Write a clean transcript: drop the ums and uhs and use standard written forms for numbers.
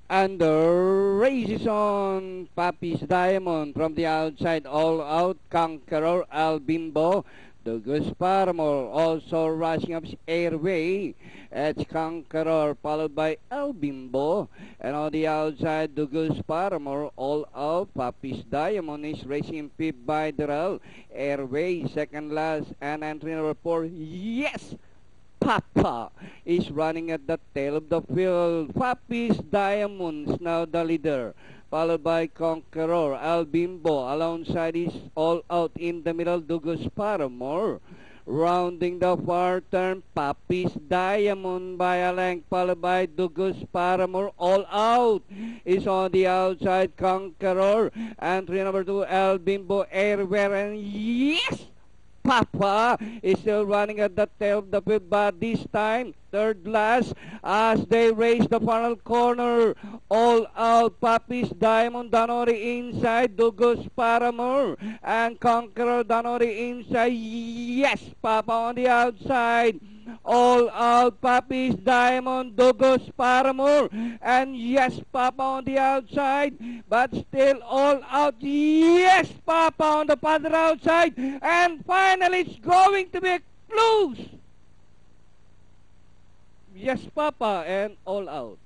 And the race is on. Papi's Diamond from the outside, all out. Conqueror, Al Bimbo. Douglas Paramore also rushing up airway. It's Conqueror followed by El Bimbo. And on the outside, Douglas Paramore all out. Papi's Diamond is racing fifth by Darrell. Airway second last, and entry number 4. Yes! Papa is running at the tail of the field. Papi's Diamonds now the leader, followed by Conqueror. Al Bimbo alongside is all out in the middle. Douglas Paramore rounding the far turn. Papi's Diamond by a length, followed by Douglas Paramore. All out is on the outside. Conqueror. Entry number 2, Al Bimbo Airwear, and yes! Papa is still running at the tail of the field, but this time, third last, as they race the final corner. All out, Papi's Diamond, Danori inside, Douglas Paramore, and Conqueror Danori inside. Yes, Papa on the outside. All out, Papi's Diamond, Douglas Paramore, and yes, Papa on the outside, but still all out. Yes, Papa on the other outside, and finally it's going to be close. Yes, Papa, and all out.